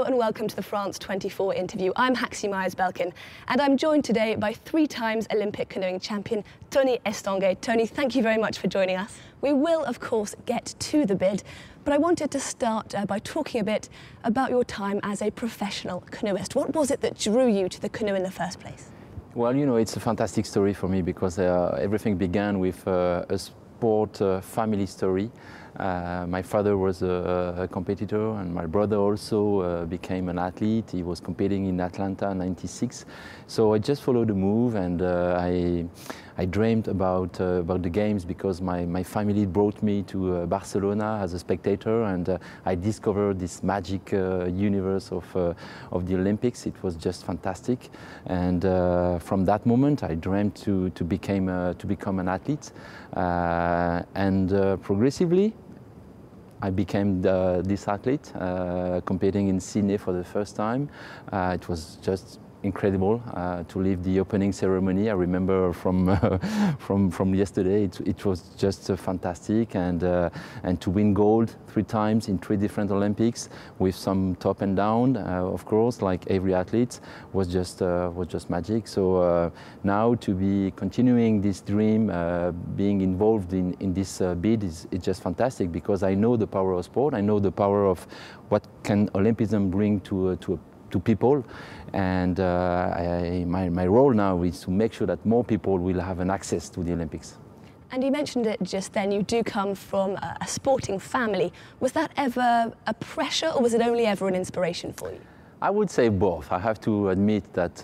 Hello and welcome to the France 24 interview. I'm Haxie Meyers-Belkin and I'm joined today by 3 times Olympic canoeing champion Tony Estanguet. Tony, thank you very much for joining us. We will, of course, get to the bid, but I wanted to start by talking a bit about your time as a professional canoeist. What was it that drew you to the canoe in the first place? Well, you know, it's a fantastic story for me because everything began with a sport family story. My father was a competitor and my brother also became an athlete. He was competing in Atlanta in '96. So I just followed the move and I dreamed about the games because my family brought me to Barcelona as a spectator, and I discovered this magic universe of the Olympics. It was just fantastic, and from that moment I dreamed to become an athlete, and progressively I became this athlete, competing in Sydney for the first time. It was just incredible to leave the opening ceremony. I remember from yesterday. It was just fantastic, and to win gold 3 times in 3 different Olympics with some top and down, of course, like every athlete, was just magic. So now to be continuing this dream, being involved in this bid is just fantastic because I know the power of sport. I know the power of what can Olympism bring to people, and my role now is to make sure that more people will have an access to the Olympics. And you mentioned it just then, you do come from a sporting family. Was that ever a pressure or was it only ever an inspiration for you? I would say both. I have to admit that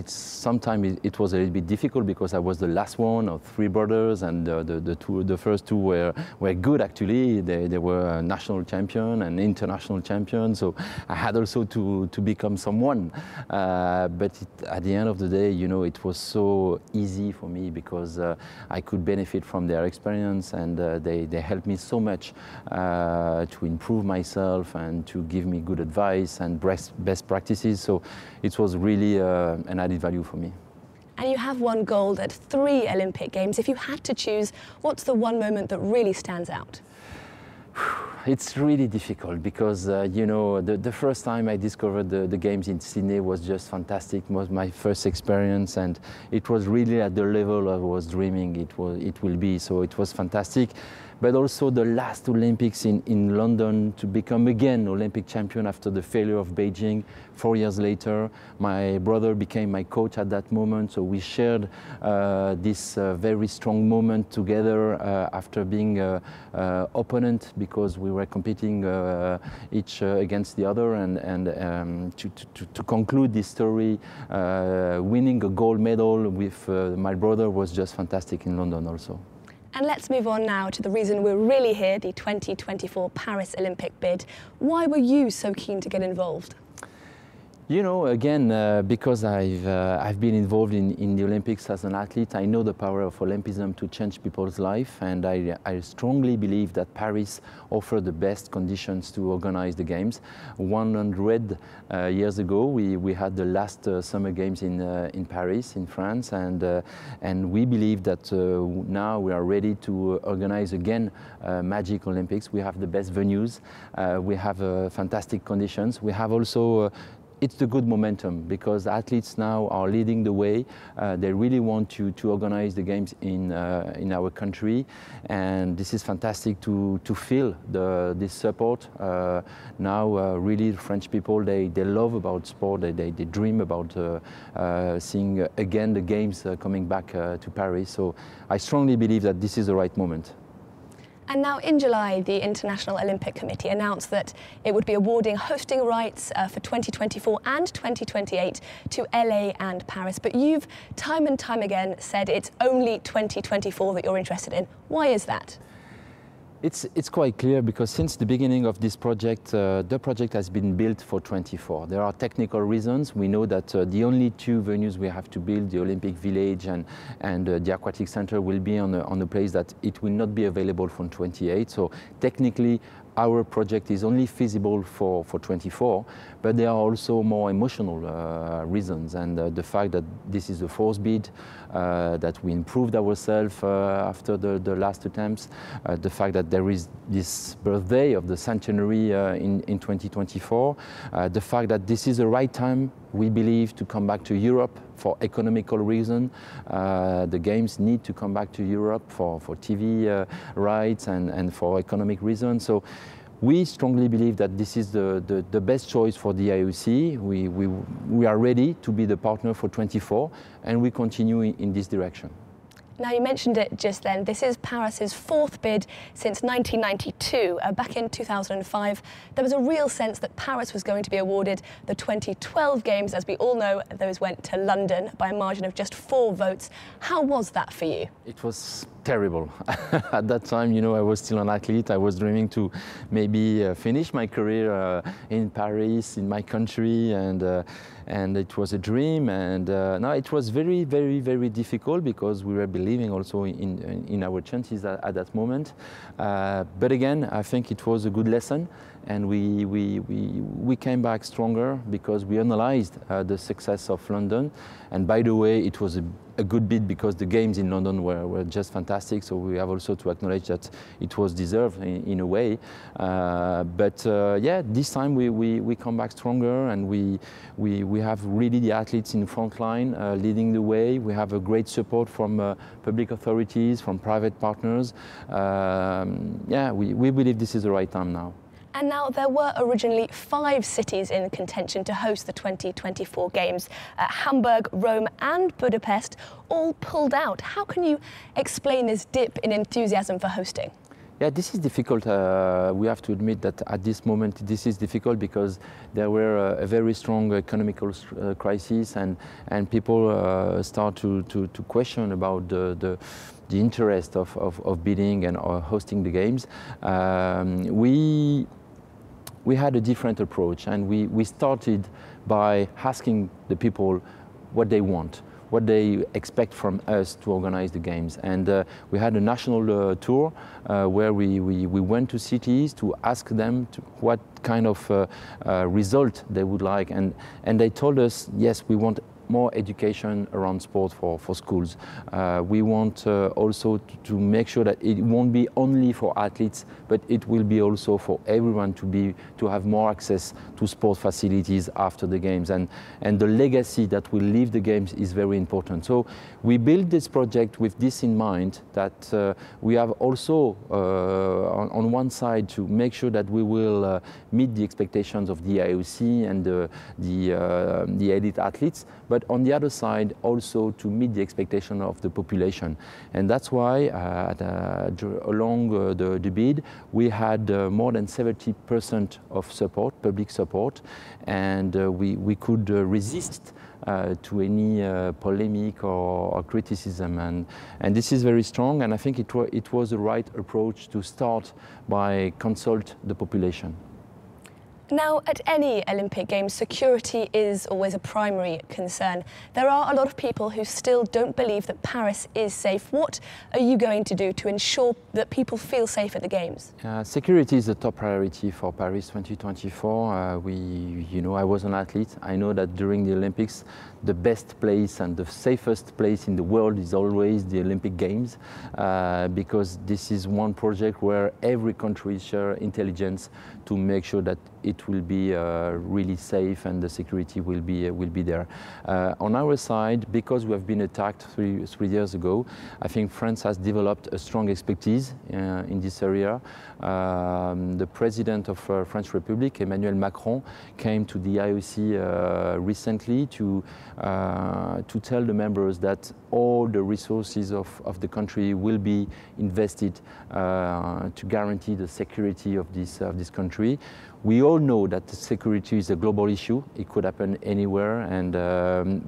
sometimes it was a little bit difficult because I was the last one of 3 brothers, and the first 2 were good actually. They were national champion and international champion, so I had also to become someone. But at the end of the day, you know, it was so easy for me because I could benefit from their experience, and they helped me so much to improve myself and to give me good advice and best practices, so it was really an added value for me. And you have won gold at 3 Olympic Games. If you had to choose, what's the one moment that really stands out? It's really difficult because, you know, the first time I discovered the games in Sydney was just fantastic. It was my first experience, and it was really at the level I was dreaming it will be, so it was fantastic. But also the last Olympics in London, to become again Olympic champion after the failure of Beijing 4 years later. My brother became my coach at that moment, so we shared this very strong moment together after being opponent because we were competing each against the other, and to conclude this story, winning a gold medal with my brother was just fantastic in London also. And let's move on now to the reason we're really here, the 2024 Paris Olympic bid. Why were you so keen to get involved? You know, again, because I've been involved in the Olympics as an athlete, I know the power of Olympism to change people's life, and I strongly believe that Paris offers the best conditions to organize the Games. 100 years ago, we had the last Summer Games in Paris, in France, and we believe that now we are ready to organize again Magic Olympics. We have the best venues, we have fantastic conditions. We have also it's the good momentum because athletes now are leading the way. They really want to organize the games in our country, and this is fantastic to feel this support. Now really French people, they love about sport, they dream about seeing again the games coming back to Paris. So I strongly believe that this is the right moment. And now in July, the International Olympic Committee announced that it would be awarding hosting rights for 2024 and 2028 to LA and Paris. But you've time and time again said it's only 2024 that you're interested in. Why is that? It's quite clear because since the beginning of this project, the project has been built for 24. There are technical reasons. We know that the only 2 venues we have to build, the Olympic Village and the Aquatic Center, will be on a place that it will not be available from 28. So technically, our project is only feasible for 24, but there are also more emotional reasons, and the fact that this is the fourth bid, that we improved ourselves after the last attempts, the fact that there is this birthday of the centenary in 2024, the fact that this is the right time, we believe, to come back to Europe for economical reasons. The games need to come back to Europe for TV rights and for economic reasons. So we strongly believe that this is the best choice for the IOC. We are ready to be the partner for 24, and we continue in this direction. Now, you mentioned it just then. This is Paris's fourth bid since 1992. Back in 2005, there was a real sense that Paris was going to be awarded the 2012 Games. As we all know, those went to London by a margin of just 4 votes. How was that for you? It was terrible. At that time, you know, I was still an athlete. I was dreaming to maybe finish my career in Paris, in my country, and it was a dream. And no, it was very, very, very difficult because we were believing also in our chances at that moment. But again, I think it was a good lesson, and we came back stronger because we analyzed the success of London. And by the way, it was a good bid because the games in London were just fantastic. So we have also to acknowledge that it was deserved in a way. But yeah, this time we come back stronger, and we have really the athletes in the front line leading the way. We have a great support from public authorities, from private partners. Yeah, we believe this is the right time now. And now, there were originally 5 cities in contention to host the 2024 Games. Hamburg, Rome and Budapest all pulled out. How can you explain this dip in enthusiasm for hosting? Yeah, this is difficult. We have to admit that at this moment this is difficult because there were a very strong economical crisis, and people start to question about the interest of bidding and hosting the games. We had a different approach, and we started by asking the people what they want, what they expect from us to organize the games. And we had a national tour where we went to cities to ask them what kind of result they would like. And they told us, yes, we want more education around sport for schools. We want also to make sure that it won't be only for athletes, but it will be also for everyone to have more access to sport facilities after the games. And the legacy that will leave the games is very important. So we built this project with this in mind, that we have also on one side to make sure that we will meet the expectations of the IOC and the elite athletes, but on the other side also to meet the expectation of the population. And that's why along the bid we had more than 70% of support, public support, and we could resist to any polemic or criticism, and this is very strong, and I think it was the right approach to start by consult the population. Now, at any Olympic Games, security is always a primary concern. There are a lot of people who still don't believe that Paris is safe. What are you going to do to ensure that people feel safe at the Games? Security is a top priority for Paris 2024. I was an athlete. I know that during the Olympics, the best place and the safest place in the world is always the Olympic Games, because this is one project where every country shares intelligence to make sure that it will be really safe and the security will be there. On our side, because we have been attacked three years ago, I think France has developed a strong expertise in this area. The President of French Republic, Emmanuel Macron, came to the IOC recently to tell the members that all the resources of the country will be invested to guarantee the security of this country. We all know know that security is a global issue. It could happen anywhere,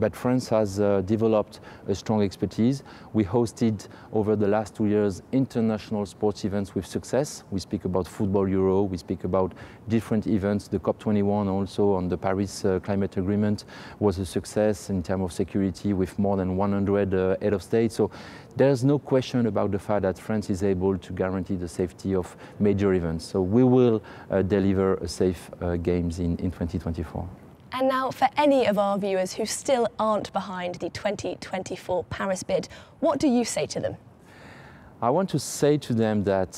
but France has developed a strong expertise. We hosted over the last 2 years international sports events with success. We speak about Football Euro, we speak about different events. The COP21 also on the Paris Climate Agreement was a success in terms of security with more than 100 head of state. So there's no question about the fact that France is able to guarantee the safety of major events. So we will deliver a safe Games in 2024. And now, for any of our viewers who still aren't behind the 2024 Paris bid, what do you say to them? I want to say to them that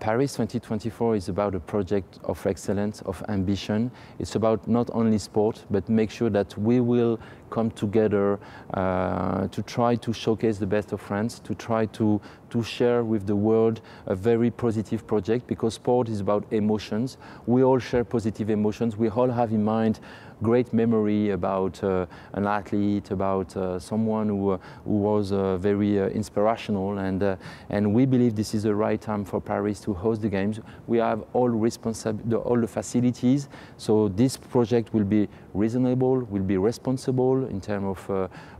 Paris 2024 is about a project of excellence, of ambition. It's about not only sport, but make sure that we will come together to try to showcase the best of France, to try to share with the world a very positive project, because sport is about emotions. We all share positive emotions. We all have in mind great memory about an athlete, about someone who was very inspirational, and we believe this is the right time for Paris to host the Games. We have all the facilities, so this project will be reasonable, will be responsible in terms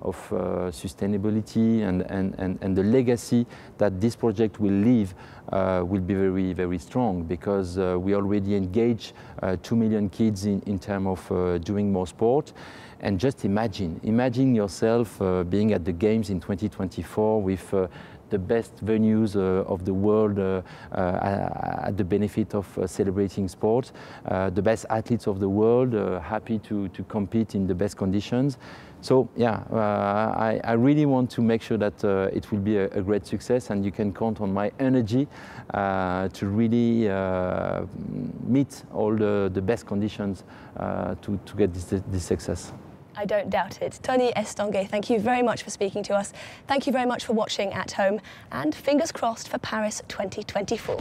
of sustainability, and the legacy that this project will leave will be very, very strong, because we already engage 2 million kids in terms of doing more sport. And just imagine yourself being at the Games in 2024 with the best venues of the world at the benefit of celebrating sport, the best athletes of the world, happy to compete in the best conditions. So yeah, I really want to make sure that it will be a great success, and you can count on my energy to really meet all the best conditions to get this success. I don't doubt it. Tony Estanguet, thank you very much for speaking to us. Thank you very much for watching at home, and fingers crossed for Paris 2024.